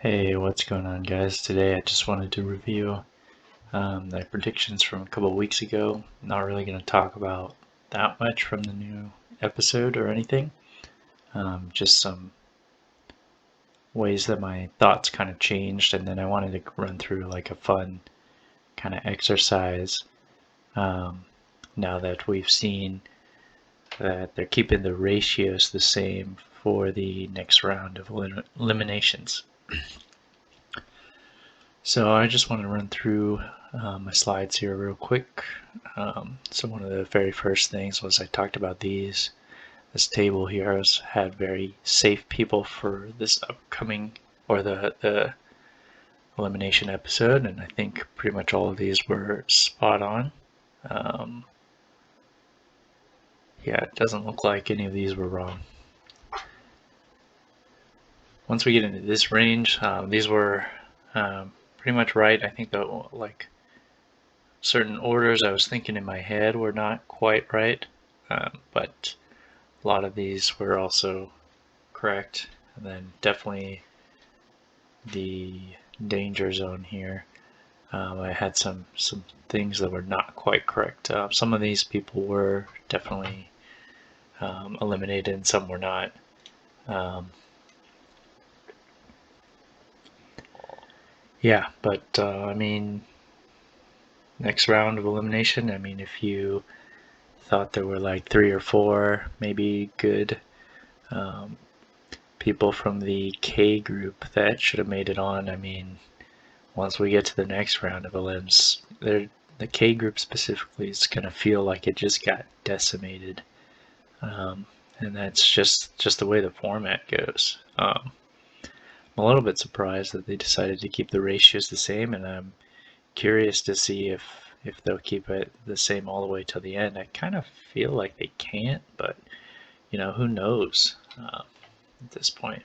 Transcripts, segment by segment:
Hey, what's going on, guys? Today I just wanted to review the predictions from a couple of weeks ago. Not really going to talk about that much from the new episode or anything. Just some ways that my thoughts kind of changed, and then I wanted to run through like a fun kind of exercise now that we've seen that they're keeping the ratios the same for the next round of eliminations. So I just want to run through my slides here real quick. So one of the very first things was I talked about this table here had very safe people for this upcoming or the elimination episode, and I think pretty much all of these were spot on. Yeah, it doesn't look like any of these were wrong. Once we get into this range, these were pretty much right. I think like certain orders I was thinking in my head were not quite right, but a lot of these were also correct. And then definitely the danger zone here. I had some things that were not quite correct. Some of these people were definitely eliminated, and some were not. Yeah, but I mean, next round of elimination. I mean, if you thought there were like 3 or 4 maybe good people from the K group that should have made it on, I mean, once we get to the next round of elims, the K group specifically is going to feel like it just got decimated. And that's just the way the format goes. I'm a little bit surprised that they decided to keep the ratios the same, and I'm curious to see if they'll keep it the same all the way till the end. I kind of feel like they can't, but who knows at this point.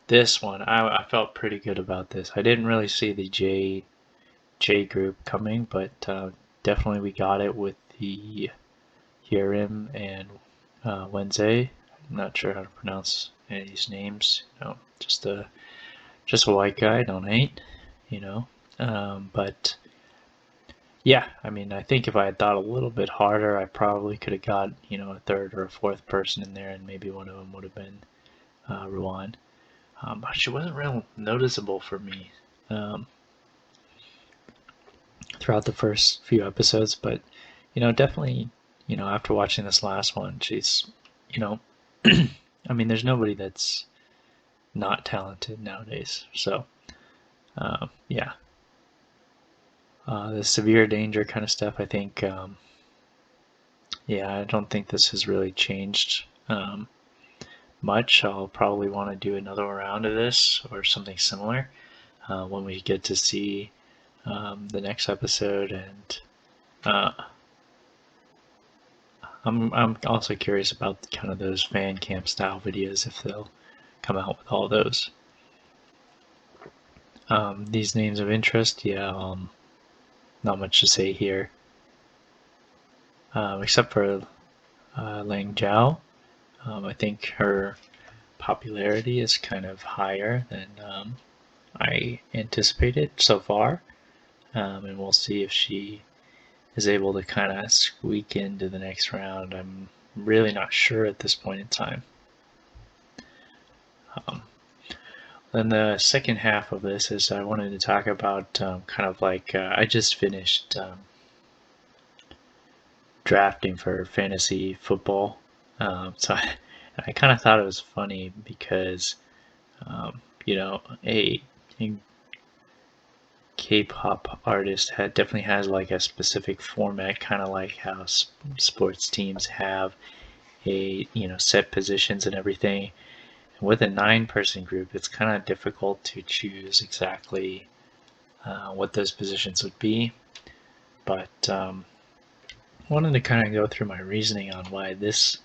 This one, I felt pretty good about this. I didn't really see the J group coming, but definitely we got it with the Hirim and Wednesday. I'm not sure how to pronounce any of these names. Just a white guy, don't hate. But yeah, I mean, I think if I had thought a little bit harder, I probably could have got a third or a fourth person in there, and maybe one of them would have been Ruan. But she wasn't real noticeable for me throughout the first few episodes. But definitely, after watching this last one, she's, I mean, there's nobody that's not talented nowadays. So, yeah. The severe danger kind of stuff, I think, yeah, I don't think this has really changed much. I'll probably want to do another round of this or something similar when we get to see the next episode. And I'm also curious about kind of those fan camp style videos, if they'll come out with all those. These names of interest, yeah, not much to say here, except for Lang Zhao. I think her popularity is kind of higher than I anticipated so far, and we'll see if she is able to kind of squeak into the next round. I'm really not sure at this point in time. Then the second half of this is I wanted to talk about kind of like I just finished drafting for fantasy football, so I kind of thought it was funny because a K-pop artist definitely has like a specific format, kind of like how sports teams have a set positions and everything. And with a 9-person group, it's kind of difficult to choose exactly what those positions would be. But I wanted to kind of go through my reasoning on why this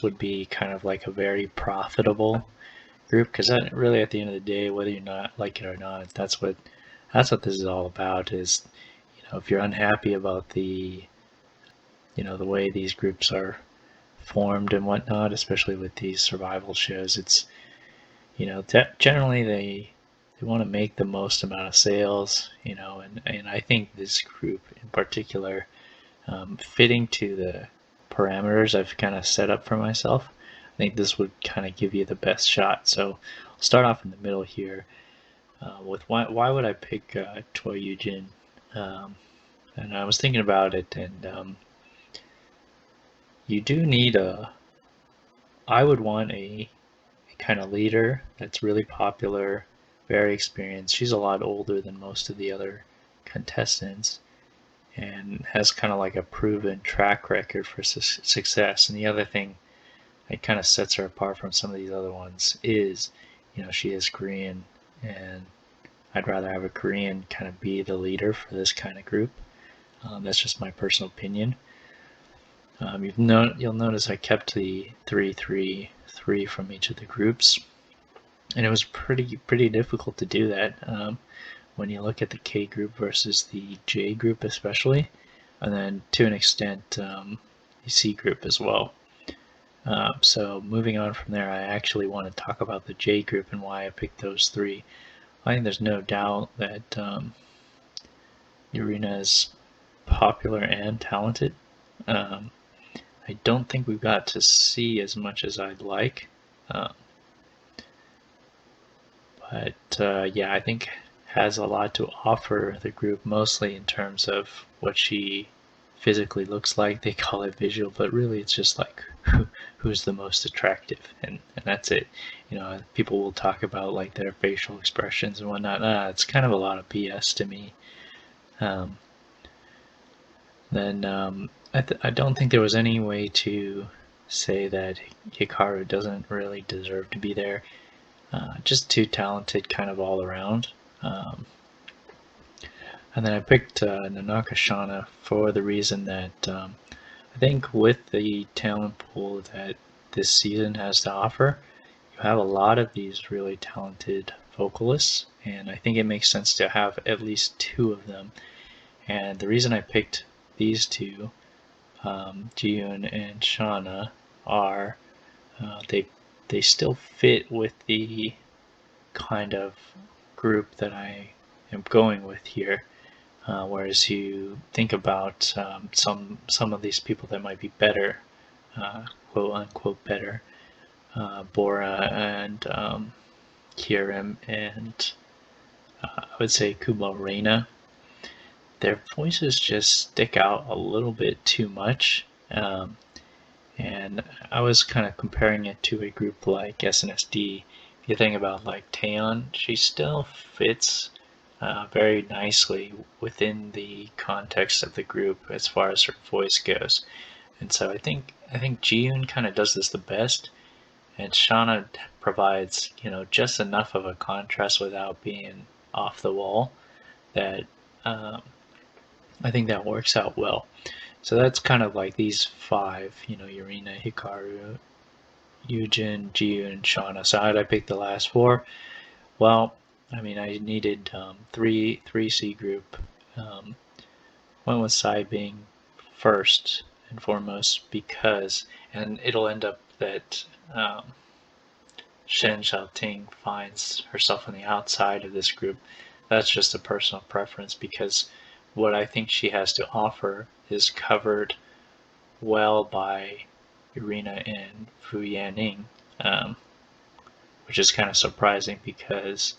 would be kind of like a very profitable group, because that really, at the end of the day, whether you not like it or not, that's what this is all about. Is if you're unhappy about the the way these groups are formed and whatnot, especially with these survival shows, it's Generally they want to make the most amount of sales, and I think this group in particular, fitting to the parameters I've kind of set up for myself, I think this would kind of give you the best shot. So I'll start off in the middle here with why would I pick Choi Yoo-jin? And I was thinking about it, and you do need I would want a kind of leader that's really popular, very experienced. She's a lot older than most of the other contestants and has kind of like a proven track record for success. And the other thing that kind of sets her apart from some of these other ones is, she is Korean, and I'd rather have a Korean kind of be the leader for this kind of group. That's just my personal opinion. You'll notice I kept the 3-3-3 from each of the groups, and it was pretty difficult to do that when you look at the K group versus the J group especially, and then to an extent the C group as well. So moving on from there, I actually want to talk about the J group and why I picked those three. I think there's no doubt that Irina is popular and talented. I don't think we got to see as much as I'd like. Yeah, I think has a lot to offer the group, mostly in terms of what she physically looks like. They call it visual, but really it's just like who's the most attractive, and that's it. People will talk about like their facial expressions and whatnot. It's kind of a lot of BS to me. I don't think there was any way to say that Hikaru doesn't really deserve to be there. Just too talented kind of all around. And then I picked Nanaka Shana for the reason that I think with the talent pool that this season has to offer, you have a lot of these really talented vocalists, and I think it makes sense to have at least two of them. And the reason I picked these two, Jiyoon and Shauna, are they still fit with the kind of group that I am going with here. Whereas you think about some of these people that might be better, quote unquote better, Bora and Kierim and I would say Kubo Reina, their voices just stick out a little bit too much. And I was kind of comparing it to a group like SNSD. If you think about like Taeyeon, she still fits very nicely within the context of the group as far as her voice goes. And so I think Jiyoon kind of does this the best, and Shauna provides just enough of a contrast without being off the wall that I think that works out well. So that's kind of like these five, Irina, Hikaru, Yoojin, Jiyoon, and Shauna. So how did I pick the last four? Well, I needed three C group. Went with Psy being first and foremost because, and it'll end up that Shen Xiaoting finds herself on the outside of this group. That's just a personal preference because what I think she has to offer is covered well by Irina and Fu Yanning, which is kind of surprising because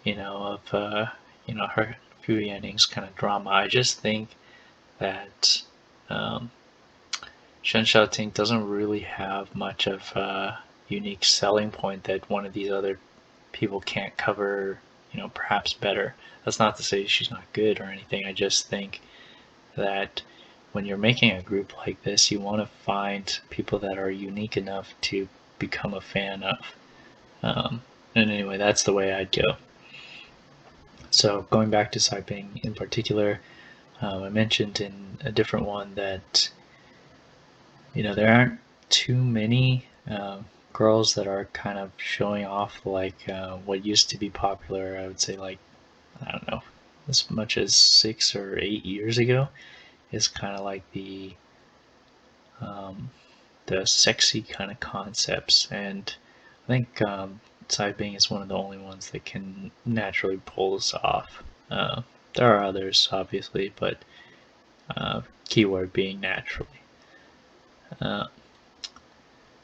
of her Fu Yanning's kind of drama. I just think that Shen Xiaoting doesn't really have much of a unique selling point that one of these other people can't cover, perhaps better. That's not to say she's not good or anything. I just think that when you're making a group like this, you want to find people that are unique enough to become a fan of. And anyway, that's the way I'd go. So going back to Saiping in particular, I mentioned in a different one that there aren't too many girls that are kind of showing off like what used to be popular. I would say like, I don't know, as much as 6 or 8 years ago is kind of like the sexy kind of concepts. And I think Being is one of the only ones that can naturally pull this off. There are others, obviously, but keyword being naturally.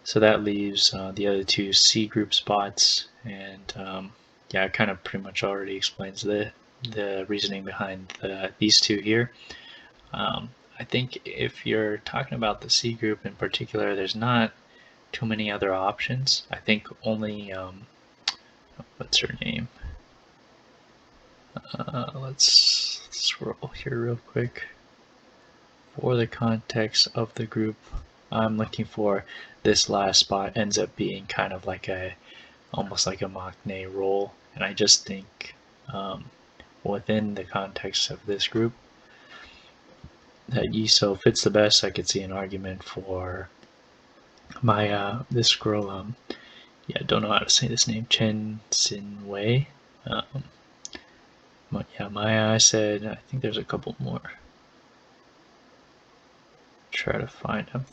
So that leaves the other two C group spots, and yeah, it kind of pretty much already explains the reasoning behind these two here. I think if you're talking about the C group in particular, there's not too many other options. I think only what's her name? Let's scroll here real quick. For the context of the group I'm looking for, this last spot ends up being kind of like almost like a Maknae role, and I just think within the context of this group that Yiso fits the best. I could see an argument for my this girl. Yeah, I don't know how to say this name. Chen Xin Wei. Yeah, Maya. I said. I think there's a couple more. Try to find them.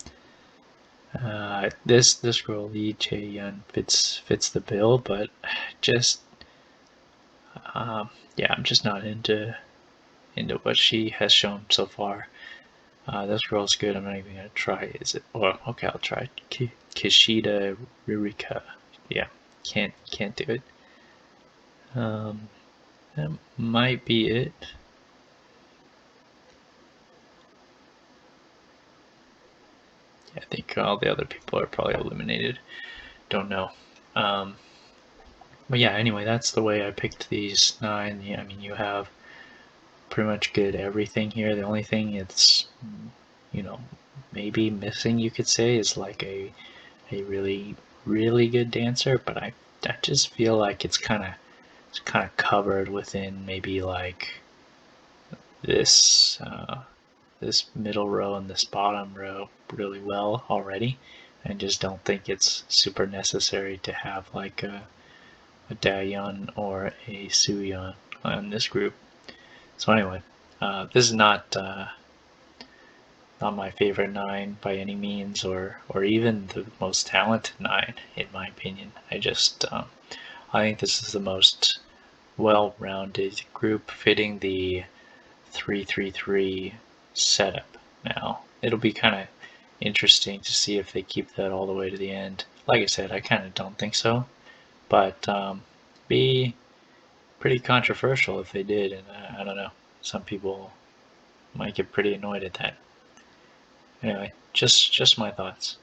This girl Lee Chae-yun fits the bill, but just yeah, I'm just not into what she has shown so far. This girl's good. I'm not even gonna try. Is it? Well, okay, I'll try. Kishida Ririka. Yeah, can't do it. That might be it. Yeah, I think all the other people are probably eliminated. Don't know. But yeah, anyway, that's the way I picked these 9. Yeah, I mean, you have pretty much good everything here. The only thing it's, maybe missing, you could say, is like a really, really good dancer, but I just feel like it's kind of covered within maybe like this this middle row and this bottom row really well already. I just don't think it's super necessary to have like a Daeyeon or a Suyeon on this group. So anyway, this is not my favorite 9 by any means, or even the most talented 9 in my opinion. I think this is the most well-rounded group fitting the 3-3-3 setup. Now it'll be kind of interesting to see if they keep that all the way to the end. Like I said, I kind of don't think so, but be pretty controversial if they did, and I don't know, some people might get pretty annoyed at that. Anyway, just my thoughts.